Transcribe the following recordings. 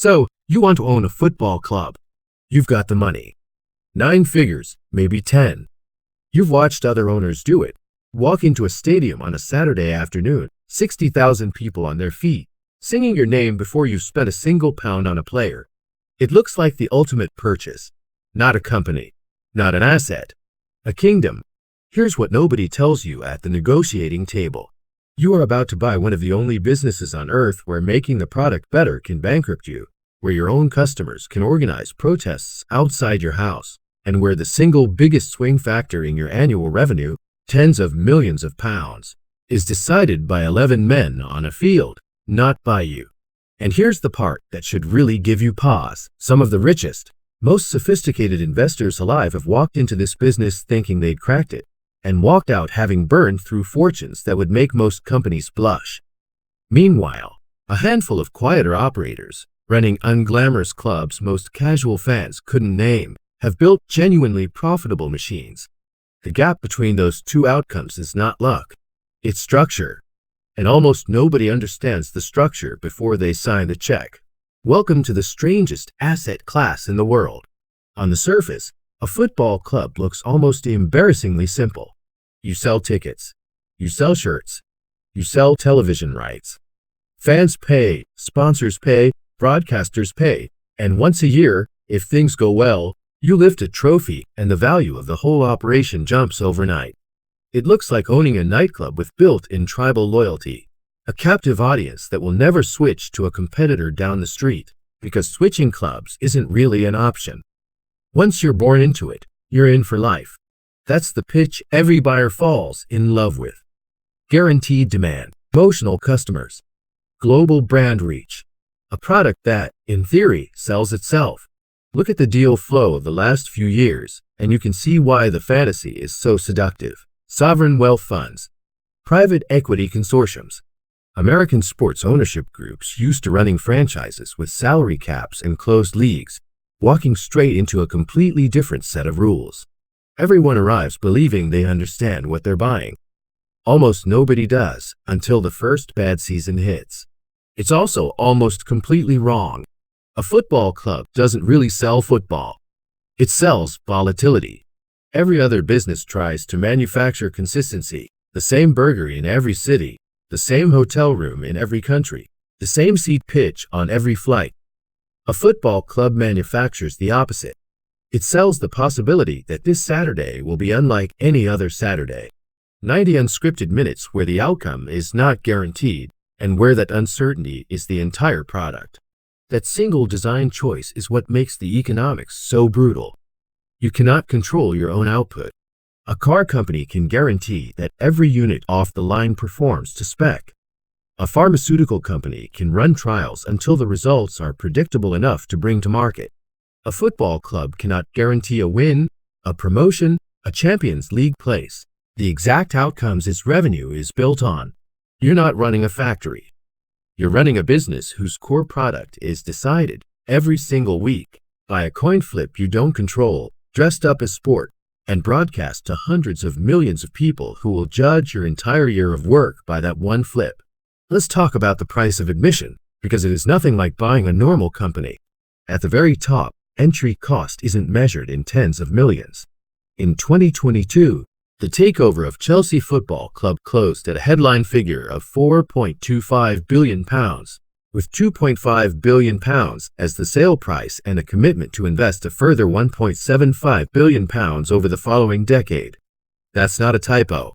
So, you want to own a football club. You've got the money. 9 figures, maybe 10. You've watched other owners do it. Walk into a stadium on a Saturday afternoon, 60,000 people on their feet, singing your name before you've spent a single pound on a player. It looks like the ultimate purchase. Not a company. Not an asset. A kingdom. Here's what nobody tells you at the negotiating table. You are about to buy one of the only businesses on earth where making the product better can bankrupt you, where your own customers can organize protests outside your house, and where the single biggest swing factor in your annual revenue, tens of millions of pounds, is decided by 11 men on a field, not by you. And here's the part that should really give you pause. Some of the richest, most sophisticated investors alive have walked into this business thinking they'd cracked it, and walked out having burned through fortunes that would make most companies blush. Meanwhile, a handful of quieter operators, running unglamorous clubs most casual fans couldn't name, have built genuinely profitable machines. The gap between those two outcomes is not luck, it's structure. And almost nobody understands the structure before they sign the check. Welcome to the strangest asset class in the world. On the surface, a football club looks almost embarrassingly simple. You sell tickets. You sell shirts. You sell television rights. Fans pay, sponsors pay, broadcasters pay, and once a year, if things go well, you lift a trophy and the value of the whole operation jumps overnight. It looks like owning a nightclub with built-in tribal loyalty, a captive audience that will never switch to a competitor down the street, because switching clubs isn't really an option. Once you're born into it, you're in for life. That's the pitch every buyer falls in love with. Guaranteed demand, emotional customers, global brand reach, a product that, in theory, sells itself. Look at the deal flow of the last few years, and you can see why the fantasy is so seductive. Sovereign wealth funds, private equity consortiums, American sports ownership groups used to running franchises with salary caps and closed leagues, walking straight into a completely different set of rules. Everyone arrives believing they understand what they're buying. Almost nobody does until the first bad season hits. It's also almost completely wrong. A football club doesn't really sell football. It sells volatility. Every other business tries to manufacture consistency, the same burger in every city, the same hotel room in every country, the same seat pitch on every flight. A football club manufactures the opposite. It sells the possibility that this Saturday will be unlike any other Saturday. 90 unscripted minutes where the outcome is not guaranteed, and where that uncertainty is the entire product. That single design choice is what makes the economics so brutal. You cannot control your own output. A car company can guarantee that every unit off the line performs to spec. A pharmaceutical company can run trials until the results are predictable enough to bring to market. A football club cannot guarantee a win, a promotion, a Champions League place. The exact outcomes its revenue is built on. You're not running a factory. You're running a business whose core product is decided every single week by a coin flip you don't control, dressed up as sport, and broadcast to hundreds of millions of people who will judge your entire year of work by that one flip. Let's talk about the price of admission, because it is nothing like buying a normal company. At the very top, entry cost isn't measured in tens of millions. In 2022, the takeover of Chelsea Football Club closed at a headline figure of £4.25 billion, with £2.5 billion as the sale price and a commitment to invest a further £1.75 billion over the following decade. That's not a typo.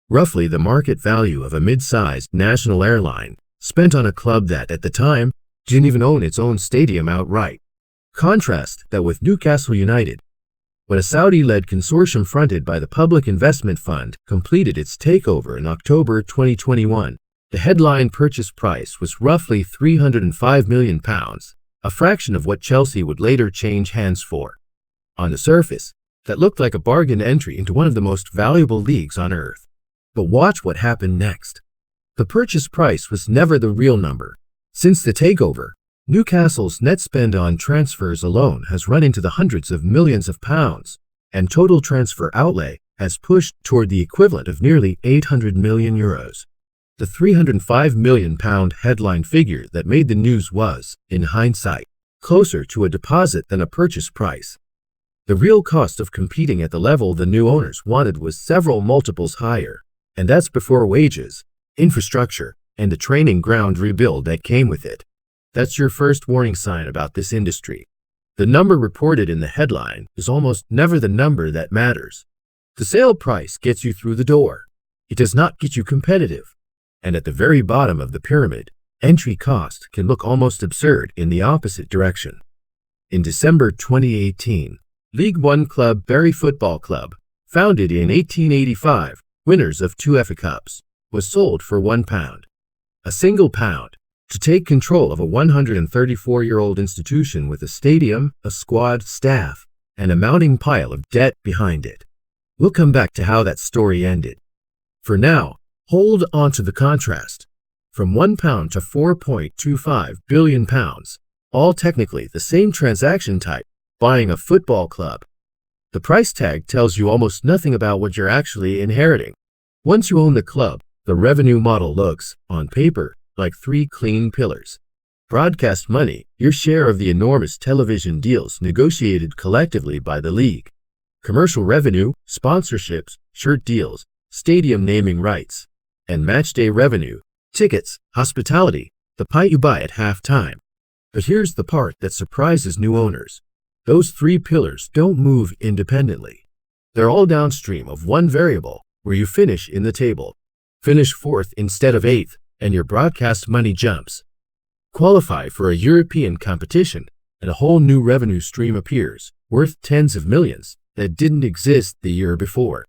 Roughly the market value of a mid-sized national airline spent on a club that, at the time, didn't even own its own stadium outright. Contrast that with Newcastle United. When a Saudi-led consortium fronted by the Public Investment Fund completed its takeover in October 2021, the headline purchase price was roughly £305 million, a fraction of what Chelsea would later change hands for. On the surface, that looked like a bargain entry into one of the most valuable leagues on earth. But watch what happened next. The purchase price was never the real number. Since the takeover, Newcastle's net spend on transfers alone has run into the hundreds of millions of pounds, and total transfer outlay has pushed toward the equivalent of nearly €800 million. The £305 million headline figure that made the news was, in hindsight, closer to a deposit than a purchase price. The real cost of competing at the level the new owners wanted was several multiples higher, and that's before wages, infrastructure, and the training ground rebuild that came with it. That's your first warning sign about this industry. The number reported in the headline is almost never the number that matters. The sale price gets you through the door. It does not get you competitive. And at the very bottom of the pyramid, entry cost can look almost absurd in the opposite direction. In December 2018, League One club Bury Football Club, founded in 1885, winners of 2 FA Cups, was sold for £1. A single pound, to take control of a 134-year-old institution with a stadium, a squad, staff, and a mounting pile of debt behind it. We'll come back to how that story ended. For now, hold on to the contrast. From £1 to £4.25 billion, all technically the same transaction type, buying a football club. The price tag tells you almost nothing about what you're actually inheriting. Once you own the club, the revenue model looks, on paper, like 3 clean pillars. Broadcast money, your share of the enormous television deals negotiated collectively by the league. Commercial revenue, sponsorships, shirt deals, stadium naming rights. And matchday revenue, tickets, hospitality, the pie you buy at halftime. But here's the part that surprises new owners. Those 3 pillars don't move independently. They're all downstream of one variable, where you finish in the table. Finish 4th instead of 8th, and your broadcast money jumps. Qualify for a European competition, and a whole new revenue stream appears, worth tens of millions, that didn't exist the year before.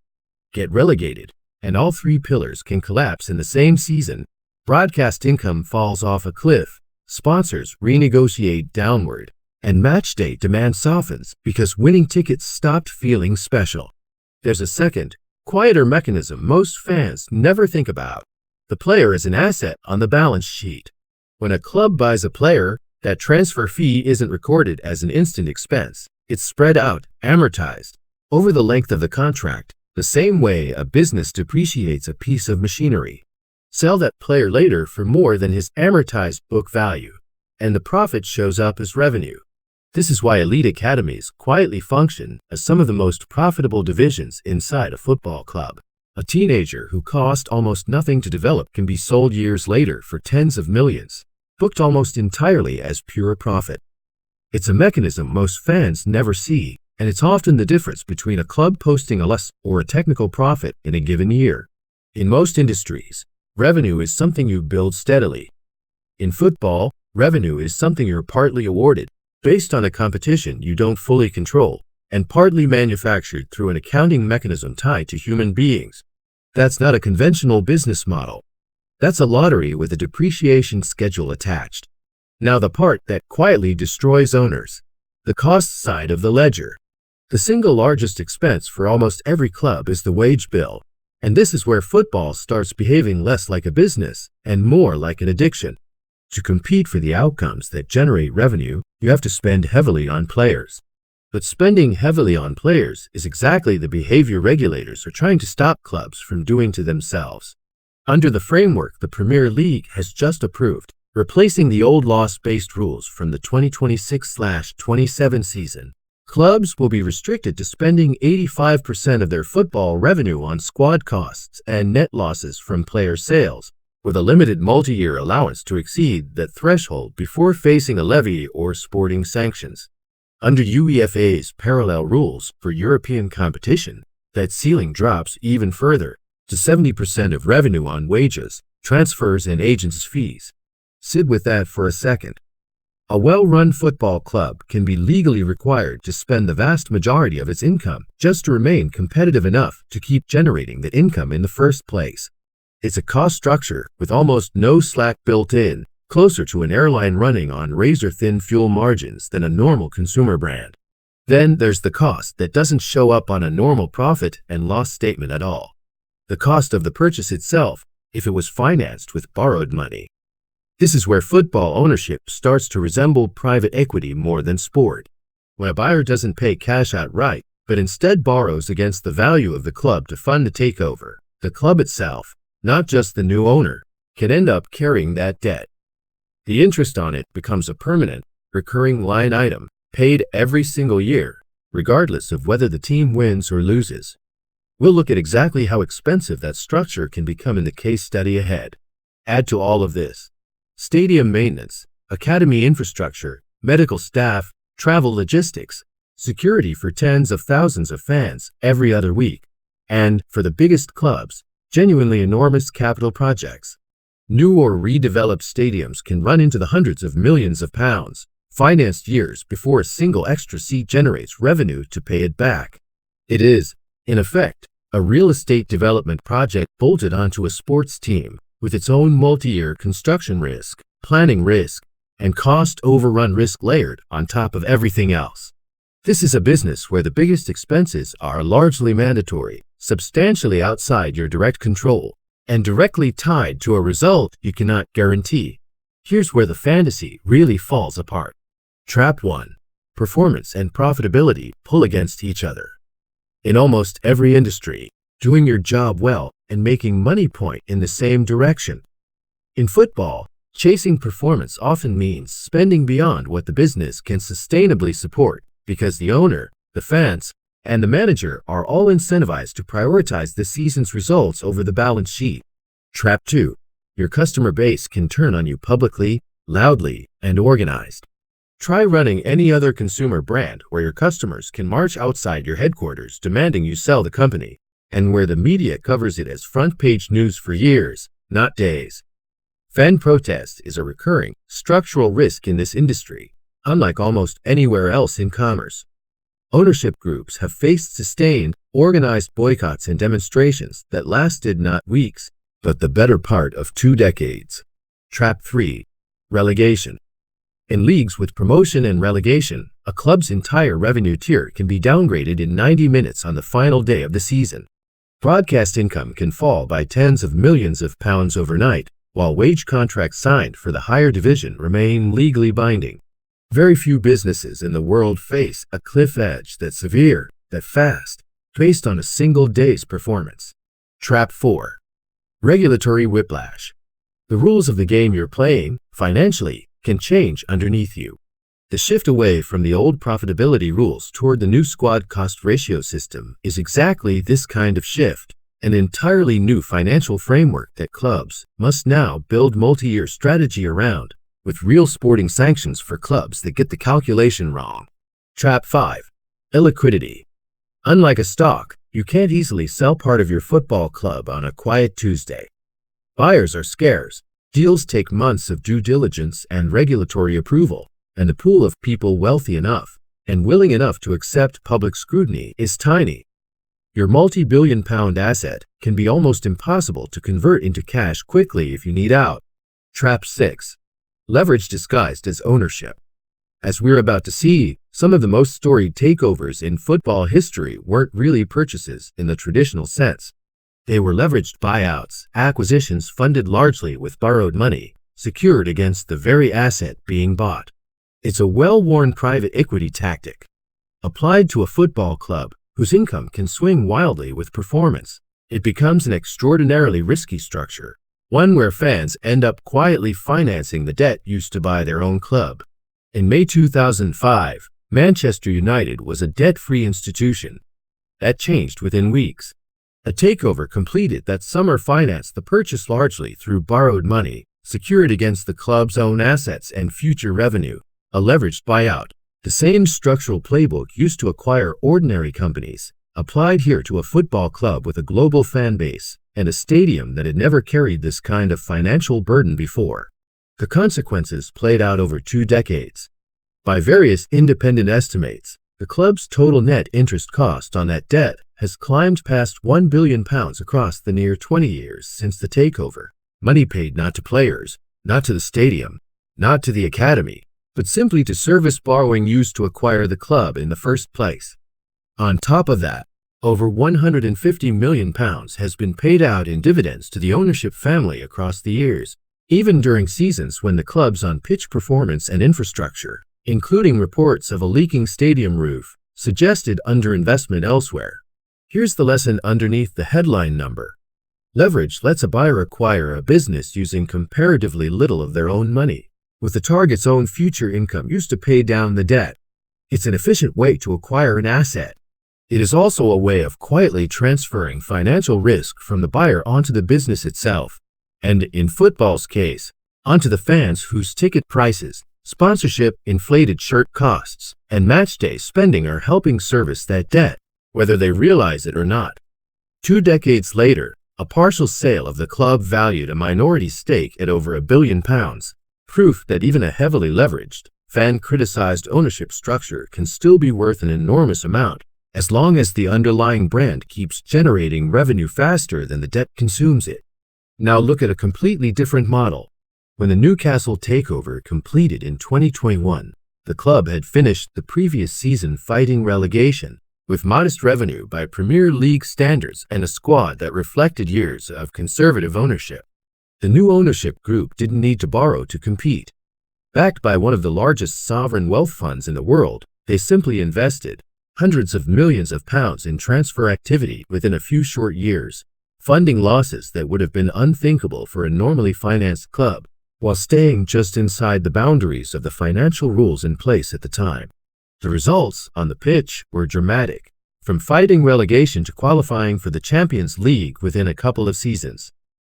Get relegated, and all 3 pillars can collapse in the same season. Broadcast income falls off a cliff, sponsors renegotiate downward, and matchday demand softens because winning tickets stopped feeling special. There's a second, quieter mechanism most fans never think about. The player is an asset on the balance sheet. When a club buys a player, that transfer fee isn't recorded as an instant expense. It's spread out, amortized, over the length of the contract, the same way a business depreciates a piece of machinery. Sell that player later for more than his amortized book value, and the profit shows up as revenue. This is why elite academies quietly function as some of the most profitable divisions inside a football club. A teenager who cost almost nothing to develop can be sold years later for tens of millions, booked almost entirely as pure profit. It's a mechanism most fans never see, and it's often the difference between a club posting a loss or a technical profit in a given year. In most industries, revenue is something you build steadily. In football, revenue is something you're partly awarded, based on a competition you don't fully control, and partly manufactured through an accounting mechanism tied to human beings. That's not a conventional business model. That's a lottery with a depreciation schedule attached. Now the part that quietly destroys owners. The cost side of the ledger. The single largest expense for almost every club is the wage bill, and this is where football starts behaving less like a business and more like an addiction. To compete for the outcomes that generate revenue, you have to spend heavily on players. But spending heavily on players is exactly the behavior regulators are trying to stop clubs from doing to themselves. Under the framework the Premier League has just approved, replacing the old loss-based rules from the 2026/27 season, clubs will be restricted to spending 85% of their football revenue on squad costs and net losses from player sales, with a limited multi-year allowance to exceed that threshold before facing a levy or sporting sanctions. Under UEFA's parallel rules for European competition, that ceiling drops even further, to 70% of revenue on wages, transfers, and agents' fees. Sit with that for a second. A well-run football club can be legally required to spend the vast majority of its income just to remain competitive enough to keep generating the income in the first place. It's a cost structure with almost no slack built in, closer to an airline running on razor-thin fuel margins than a normal consumer brand. Then there's the cost that doesn't show up on a normal profit and loss statement at all. The cost of the purchase itself, if it was financed with borrowed money. This is where football ownership starts to resemble private equity more than sport. When a buyer doesn't pay cash outright, but instead borrows against the value of the club to fund the takeover, the club itself, not just the new owner, can end up carrying that debt. The interest on it becomes a permanent, recurring line item, paid every single year, regardless of whether the team wins or loses. We'll look at exactly how expensive that structure can become in the case study ahead. Add to all of this stadium maintenance, academy infrastructure, medical staff, travel logistics, security for tens of thousands of fans every other week, and, for the biggest clubs, genuinely enormous capital projects. New or redeveloped stadiums can run into the hundreds of millions of pounds, financed years before a single extra seat generates revenue to pay it back. It is, in effect, a real estate development project bolted onto a sports team, with its own multi-year construction risk, planning risk, and cost overrun risk layered on top of everything else. This is a business where the biggest expenses are largely mandatory, substantially outside your direct control, and directly tied to a result you cannot guarantee. Here's where the fantasy really falls apart. Trap 1. Performance and profitability pull against each other. In almost every industry, doing your job well and making money point in the same direction. In football, chasing performance often means spending beyond what the business can sustainably support, because the owner, the fans, and the manager are all incentivized to prioritize the season's results over the balance sheet. Trap 2. Your customer base can turn on you publicly, loudly, and organized. Try running any other consumer brand where your customers can march outside your headquarters demanding you sell the company, and where the media covers it as front-page news for years, not days. Fan protest is a recurring, structural risk in this industry, unlike almost anywhere else in commerce. Ownership groups have faced sustained, organized boycotts and demonstrations that lasted not weeks, but the better part of 2 decades. Trap 3. Relegation. In leagues with promotion and relegation, a club's entire revenue tier can be downgraded in 90 minutes on the final day of the season. Broadcast income can fall by tens of millions of pounds overnight, while wage contracts signed for the higher division remain legally binding. Very few businesses in the world face a cliff edge that severe, that fast, based on a single day's performance. Trap 4. Regulatory whiplash. The rules of the game you're playing, financially, can change underneath you. The shift away from the old profitability rules toward the new squad cost ratio system is exactly this kind of shift, an entirely new financial framework that clubs must now build multi-year strategy around, with real sporting sanctions for clubs that get the calculation wrong. Trap 5. Illiquidity. Unlike a stock, you can't easily sell part of your football club on a quiet Tuesday. Buyers are scarce. Deals take months of due diligence and regulatory approval, and the pool of people wealthy enough and willing enough to accept public scrutiny is tiny. Your multi-billion-pound asset can be almost impossible to convert into cash quickly if you need out. Trap 6. Leverage disguised as ownership. As we're about to see, some of the most storied takeovers in football history weren't really purchases in the traditional sense. They were leveraged buyouts, acquisitions funded largely with borrowed money, secured against the very asset being bought. It's a well-worn private equity tactic. Applied to a football club whose income can swing wildly with performance, it becomes an extraordinarily risky structure, one where fans end up quietly financing the debt used to buy their own club. In May 2005, Manchester United was a debt-free institution. That changed within weeks. A takeover completed that summer financed the purchase largely through borrowed money, secured against the club's own assets and future revenue, a leveraged buyout. The same structural playbook used to acquire ordinary companies, applied here to a football club with a global fan base and a stadium that had never carried this kind of financial burden before. The consequences played out over 2 decades. By various independent estimates, the club's total net interest cost on that debt has climbed past £1 billion across the near 20 years since the takeover. Money paid not to players, not to the stadium, not to the academy, but simply to service borrowing used to acquire the club in the first place. On top of that, over £150 million has been paid out in dividends to the ownership family across the years, even during seasons when the club's on-pitch performance and infrastructure, including reports of a leaking stadium roof, suggested underinvestment elsewhere. Here's the lesson underneath the headline number. Leverage lets a buyer acquire a business using comparatively little of their own money. with the target's own future income used to pay down the debt. It's an efficient way to acquire an asset. It is also a way of quietly transferring financial risk from the buyer onto the business itself, and in football's case, onto the fans whose ticket prices, sponsorship, inflated shirt costs, and matchday spending are helping service that debt, whether they realize it or not. 2 decades later, a partial sale of the club valued a minority stake at over £1 billion, proof that even a heavily leveraged, fan-criticized ownership structure can still be worth an enormous amount, as long as the underlying brand keeps generating revenue faster than the debt consumes it. Now look at a completely different model. When the Newcastle takeover completed in 2021, the club had finished the previous season fighting relegation, with modest revenue by Premier League standards and a squad that reflected years of conservative ownership. The new ownership group didn't need to borrow to compete. Backed by one of the largest sovereign wealth funds in the world, they simply invested hundreds of millions of pounds in transfer activity within a few short years, funding losses that would have been unthinkable for a normally financed club, while staying just inside the boundaries of the financial rules in place at the time. The results on the pitch were dramatic, from fighting relegation to qualifying for the Champions League within a couple of seasons.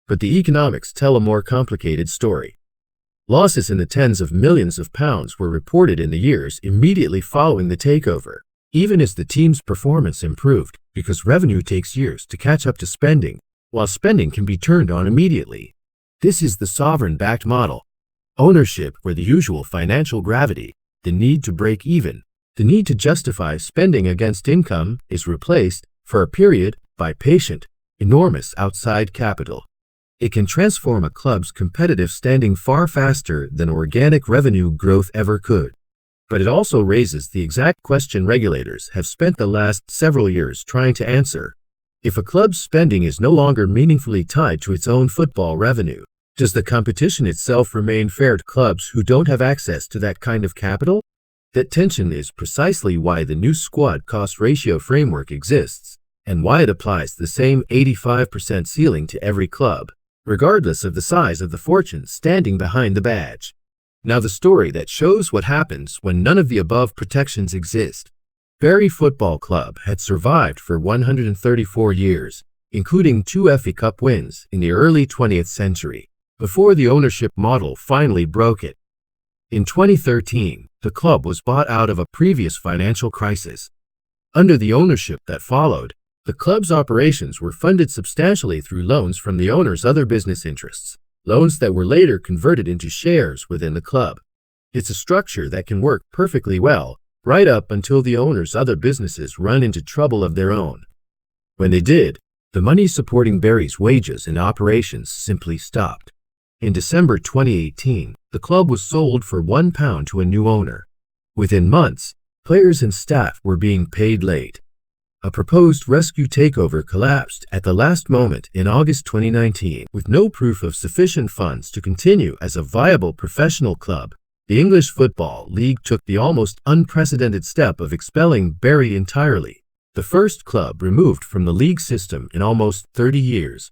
But the economics tell a more complicated story. Losses in the tens of millions of pounds were reported in the years immediately following the takeover, even as the team's performance improved, because revenue takes years to catch up to spending, while spending can be turned on immediately. This is the sovereign-backed model. Ownership where the usual financial gravity, the need to break even, the need to justify spending against income is replaced, for a period, by patient, enormous outside capital. It can transform a club's competitive standing far faster than organic revenue growth ever could. But it also raises the exact question regulators have spent the last several years trying to answer. If a club's spending is no longer meaningfully tied to its own football revenue, does the competition itself remain fair to clubs who don't have access to that kind of capital? That tension is precisely why the new squad cost ratio framework exists, and why it applies the same 85% ceiling to every club, regardless of the size of the fortune standing behind the badge. Now the story that shows what happens when none of the above protections exist. Bury Football Club had survived for 134 years, including 2 FA Cup wins in the early 20th century, before the ownership model finally broke it. In 2013, the club was bought out of a previous financial crisis. Under the ownership that followed, the club's operations were funded substantially through loans from the owner's other business interests, loans that were later converted into shares within the club. It's a structure that can work perfectly well, right up until the owner's other businesses run into trouble of their own. When they did, the money supporting Bury's wages and operations simply stopped. In December 2018, the club was sold for £1 to a new owner. Within months, players and staff were being paid late. A proposed rescue takeover collapsed at the last moment in August 2019, with no proof of sufficient funds to continue as a viable professional club. The English Football League took the almost unprecedented step of expelling Bury entirely, the first club removed from the league system in almost 30 years.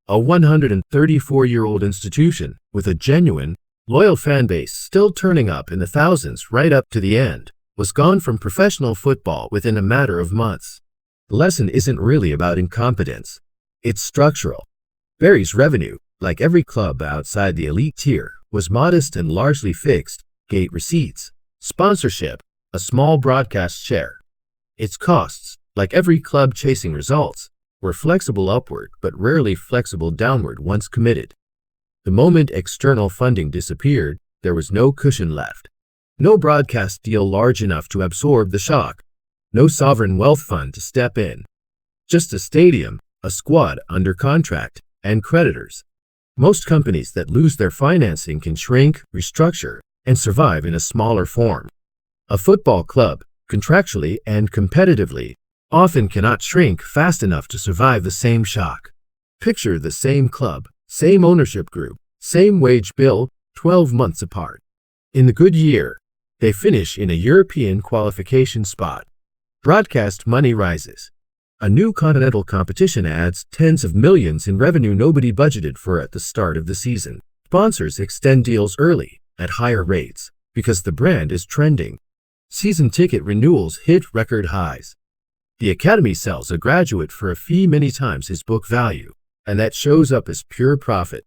A 134-year-old institution with a genuine, loyal fan base still turning up in the thousands right up to the end, was gone from professional football within a matter of months. The lesson isn't really about incompetence. It's structural. Bury's revenue, like every club outside the elite tier, was modest and largely fixed: gate receipts, sponsorship, a small broadcast share. Its costs, like every club chasing results, were flexible upward but rarely flexible downward once committed. The moment external funding disappeared, there was no cushion left. No broadcast deal large enough to absorb the shock. No sovereign wealth fund to step in. Just a stadium, a squad under contract, and creditors. Most companies that lose their financing can shrink, restructure, and survive in a smaller form. A football club, contractually and competitively, often cannot shrink fast enough to survive the same shock. Picture the same club, same ownership group, same wage bill, 12 months apart. In the good year, they finish in a European qualification spot. Broadcast money rises. A new continental competition adds tens of millions in revenue nobody budgeted for at the start of the season. Sponsors extend deals early, at higher rates because the brand is trending. Season ticket renewals hit record highs. The academy sells a graduate for a fee many times his book value, and that shows up as pure profit.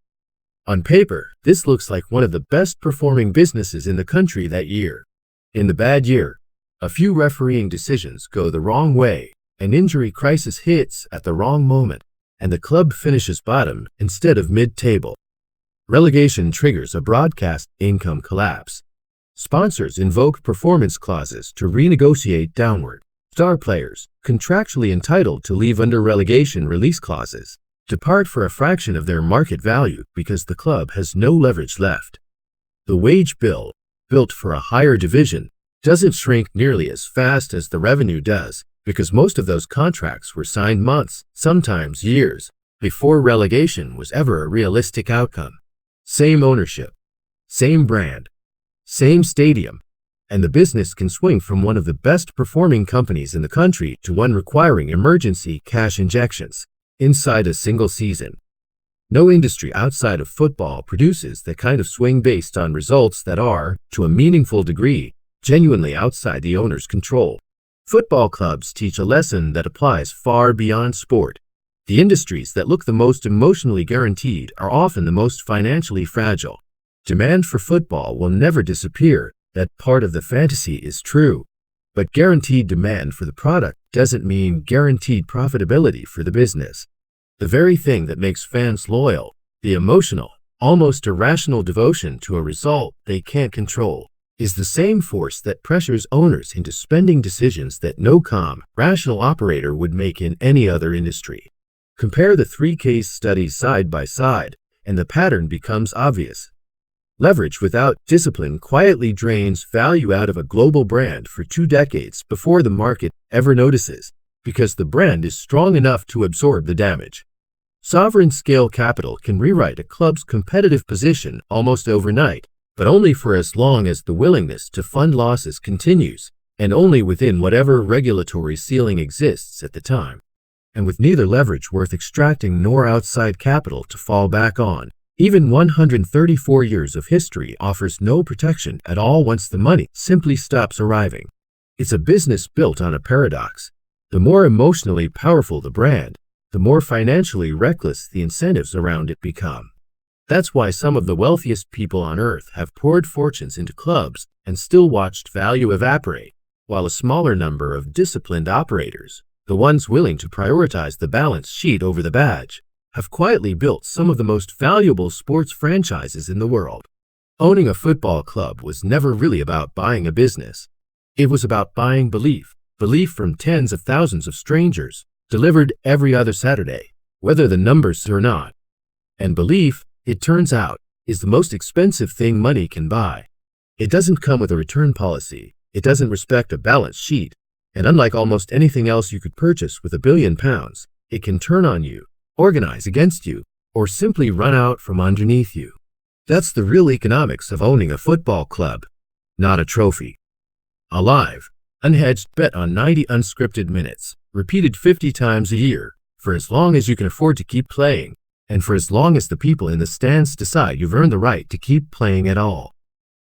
On paper, this looks like one of the best performing businesses in the country that year. In the bad year, a few refereeing decisions go the wrong way, an injury crisis hits at the wrong moment, and the club finishes bottom instead of mid-table. Relegation triggers a broadcast income collapse. Sponsors invoke performance clauses to renegotiate downward. Star players, contractually entitled to leave under relegation release clauses, depart for a fraction of their market value because the club has no leverage left. The wage bill, built for a higher division, doesn't shrink nearly as fast as the revenue does because most of those contracts were signed months, sometimes years, before relegation was ever a realistic outcome. Same ownership, same brand, same stadium, and the business can swing from one of the best performing companies in the country to one requiring emergency cash injections inside a single season. No industry outside of football produces that kind of swing based on results that are, to a meaningful degree, genuinely outside the owner's control. Football clubs teach a lesson that applies far beyond sport. The industries that look the most emotionally guaranteed are often the most financially fragile. Demand for football will never disappear. That part of the fantasy is true. But guaranteed demand for the product doesn't mean guaranteed profitability for the business. The very thing that makes fans loyal, the emotional, almost irrational devotion to a result they can't control, is the same force that pressures owners into spending decisions that no calm, rational operator would make in any other industry. Compare the three case studies side by side, and the pattern becomes obvious. Leverage without discipline quietly drains value out of a global brand for 2 decades before the market ever notices, because the brand is strong enough to absorb the damage. Sovereign scale capital can rewrite a club's competitive position almost overnight, but only for as long as the willingness to fund losses continues, and only within whatever regulatory ceiling exists at the time. And with neither leverage worth extracting nor outside capital to fall back on, even 134 years of history offers no protection at all once the money simply stops arriving. It's a business built on a paradox. The more emotionally powerful the brand, the more financially reckless the incentives around it become. That's why some of the wealthiest people on earth have poured fortunes into clubs and still watched value evaporate, while a smaller number of disciplined operators, the ones willing to prioritize the balance sheet over the badge, have quietly built some of the most valuable sports franchises in the world. Owning a football club was never really about buying a business. It was about buying belief from tens of thousands of strangers, delivered every other Saturday, whether the numbers or not. And belief, it turns out, is the most expensive thing money can buy. It doesn't come with a return policy, it doesn't respect a balance sheet, and unlike almost anything else you could purchase with £1 billion, it can turn on you, organize against you, or simply run out from underneath you. That's the real economics of owning a football club, not a trophy. A live, unhedged bet on 90 unscripted minutes, repeated 50 times a year, for as long as you can afford to keep playing, and for as long as the people in the stands decide you've earned the right to keep playing at all.